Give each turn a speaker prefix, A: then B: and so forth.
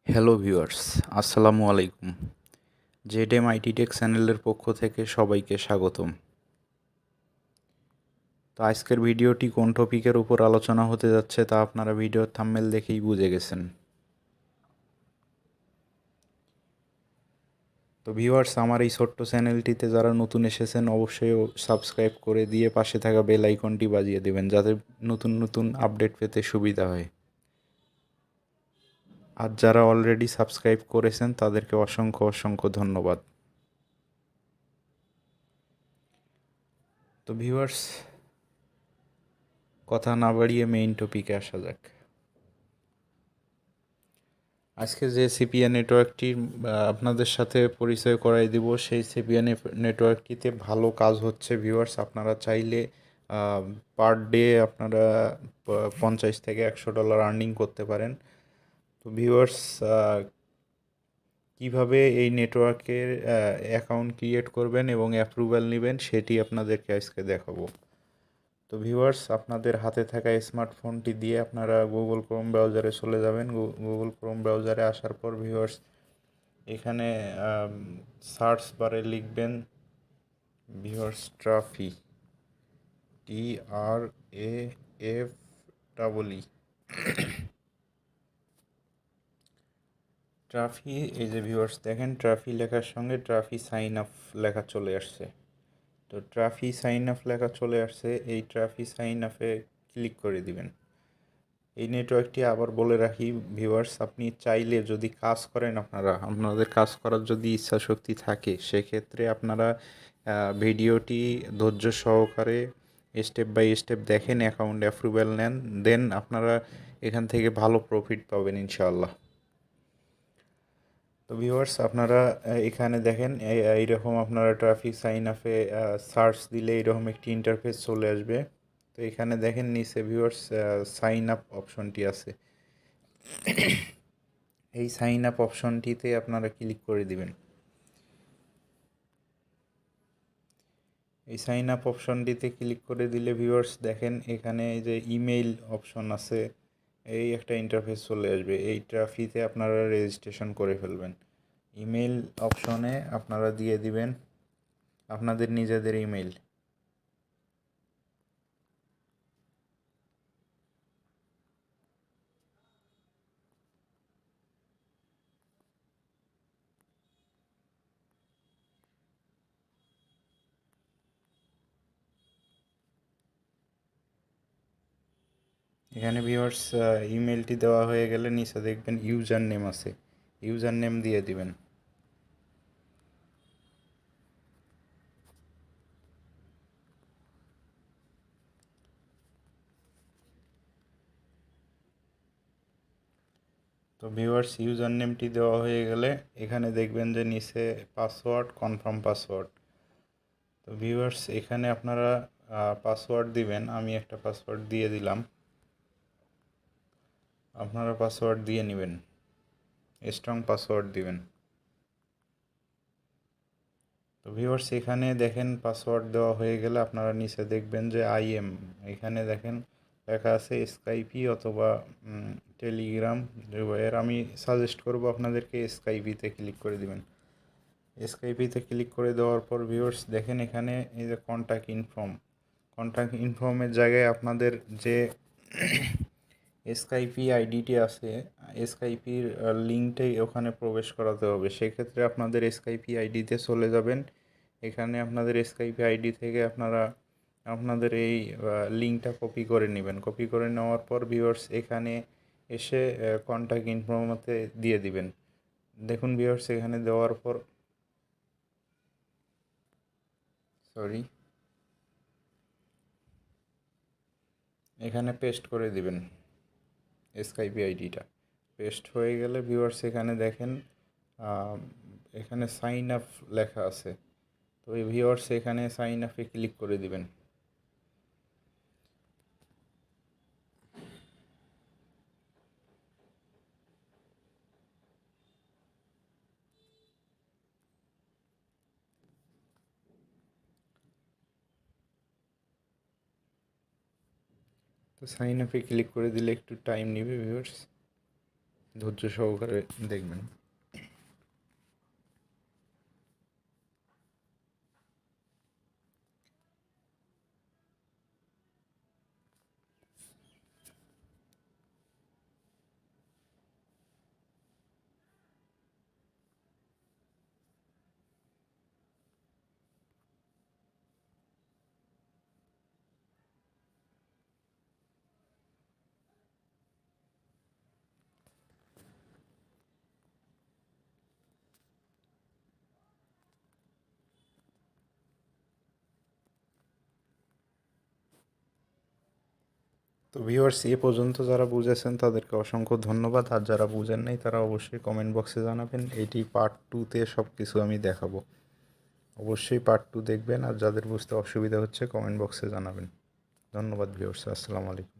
A: Hello viewers, আসসালামু আলাইকুম। জেডএম IT take চ্যানেলের পক্ষ থেকে সবাইকে স্বাগতম। তো আজকের ভিডিওটি কোন টপিকের উপর আলোচনা হতে যাচ্ছে তা আপনারা ভিডিওর থাম্বনেল দেখেই বুঝে গেছেন। তো ভিউয়ার্স, আমার এই ছোট্ট চ্যানেলটিতে যারা নতুন এসেছেন অবশ্যই সাবস্ক্রাইব করে দিয়ে পাশে থাকা বেল আইকনটি বাজিয়ে দেবেন যাতে নতুন নতুন আপডেট পেতে সুবিধা হয়। আর যারা অলরেডি সাবস্ক্রাইব করেছেন তাদেরকে অসংখ্য অসংখ্য ধন্যবাদ। তো ভিউয়ার্স, কথা না বাড়িয়ে মেইন টপিকে আসা যাক। আজকে যে সিপিএ নেটওয়ার্কটি আপনাদের সাথে পরিচয় করাই দিব, সেই সিপিএ নেটওয়ার্কটিতে ভালো কাজ হচ্ছে ভিউয়ার্স। আপনারা চাইলে পার ডে আপনারা 50 থেকে $100 আর্নিং করতে পারেন। তো ভিউয়ার্স, কিভাবে এই নেটওয়ার্কের অ্যাকাউন্ট ক্রিয়েট করবেন এবং অ্যাপ্রুভাল নেবেন সেটি আপনাদেরকে আজকে দেখাবো। তো ভিউয়ার্স, আপনাদের হাতে থাকা স্মার্টফোনটি দিয়ে আপনারা গুগল ক্রোম ব্রাউজারে চলে যাবেন। গুগল ক্রোম ব্রাউজারে আসার পর ভিউয়ার্স এখানে সার্চ বারে লিখবেন ভিউয়ার্স ট্রাফি, TRAFEE। ট্রাফি, এই যে ভিউয়ার্স দেখেন ট্রাফি লেখার সঙ্গে ট্রাফি সাইন আপ লেখা চলে আসছে। তো ট্রাফি সাইন আপ লেখা চলে আসছে, এই ট্রাফি সাইন আপে ক্লিক করে দিবেন। এই নেটওয়ার্কটি আবার বলে রাখি ভিউয়ার্স, আপনি চাইলে যদি কাজ করেন, আপনাদের কাজ করার যদি ইচ্ছা শক্তি থাকে সেক্ষেত্রে আপনারা ভিডিওটি ধৈর্য সহকারে স্টেপ বাই স্টেপ দেখেন, অ্যাকাউন্ট অ্যাপ্রুভাল নেন, দেন আপনারা এখান থেকে ভালো প্রফিট পাবেন ইনশাআল্লাহ। তো ভিউয়ার্স, আপনারা এখানে দেখেন এইরকম আপনারা ট্রাফিক সাইন আপে সার্চ দিলে এইরকম একটি ইন্টারফেস চলে আসবে। তো এখানে দেখেন নিচে ভিউয়ার্স সাইন আপ অপশনটি আছে। এই সাইন আপ অপশনটিতে আপনারা ক্লিক করে দিবেন। এই সাইন আপ অপশনটিতে ক্লিক করে দিলে ভিউয়ার্স দেখেন এখানে এই যে ইমেইল অপশন আছে, এই একটা ইন্টারফেস চলে আসবে। এই ট্রাফিতে আপনারা রেজিস্ট্রেশন করে ফেলবেন। ইমেইল অপশনে আপনারা দিয়ে দিবেন আপনাদের নিজেদের ইমেইল। এখানে ভিউয়ার্স ইমেলটি দেওয়া হয়ে গেলে নিচে দেখবেন ইউজার নেম আছে, ইউজার নেম দিয়ে দিবেন। তো ভিউয়ার্স ইউজার নেমটি দেওয়া হয়ে গেলে এখানে দেখবেন যে নিচে পাসওয়ার্ড, কনফার্ম পাসওয়ার্ড। তো ভিউয়ার্স এখানে আপনারা পাসওয়ার্ড দিবেন। আমি একটা পাসওয়ার্ড দিয়ে দিলাম, আপনারা পাসওয়ার্ড দিয়ে নেবেন, স্ট্রং পাসওয়ার্ড দিবেন। তো ভিউয়ার্স এখানে দেখেন পাসওয়ার্ড দেওয়া হয়ে গেলে আপনারা নিচে দেখবেন যে আইএম, এখানে দেখেন লেখা আছে স্কাইপি অথবা টেলিগ্রাম। এর আমি সাজেস্ট করব আপনাদেরকে স্কাইপিতে ক্লিক করে দিবেন। স্কাইপিতে ক্লিক করে দেওয়ার পর ভিউয়ার্স দেখেন এখানে এই যে কন্ট্যাক্ট ইনফর্মের জায়গায় আপনাদের যে স্কাইপি আইডিটি আছে, স্কাইপির লিঙ্কটাই ওখানে প্রবেশ করাতে হবে। সেক্ষেত্রে আপনাদের স্কাইপি আইডিতে চলে যাবেন। এখানে আপনাদের স্কাইপি আইডি থেকে আপনারা আপনাদের এই লিঙ্কটা কপি করে নেবেন। কপি করে নেওয়ার পর ভিউয়ার্স এখানে এসে কন্ট্যাক্ট ইনফর্মতে দিয়ে দিবেন। দেখুন ভিউয়ার্স এখানে দেওয়ার পর সরি এখানে পেস্ট করে দিবেন স্কাইপি আইডিটা। পেস্ট হয়ে গেলে ভিউয়ার্স এখানে দেখেন এখানে সাইন আপ লেখা আছে। তো এই ভিউয়ার্স এখানে সাইন আপে ক্লিক করে দিবেন। তো সাইন আপে ক্লিক করে দিলে একটু টাইম নেবে ভিউয়ার্স। ধৈর্য সহকারে দেখবেন। তো ভিউয়ার্স, এ পর্যন্ত যারা বুঝেছেন তাদেরকে অসংখ্য ধন্যবাদ, আর যারা বুঝেন নাই তারা অবশ্যই কমেন্ট বক্সে জানাবেন। এইটি পার্ট 2-তে সব কিছু আমি দেখাবো। অবশ্যই পার্ট 2 দেখবেন, আর যাদের বুঝতে অসুবিধা হচ্ছে কমেন্ট বক্সে জানাবেন। ধন্যবাদ ভিউয়ার্স, আসসালামু আলাইকুম।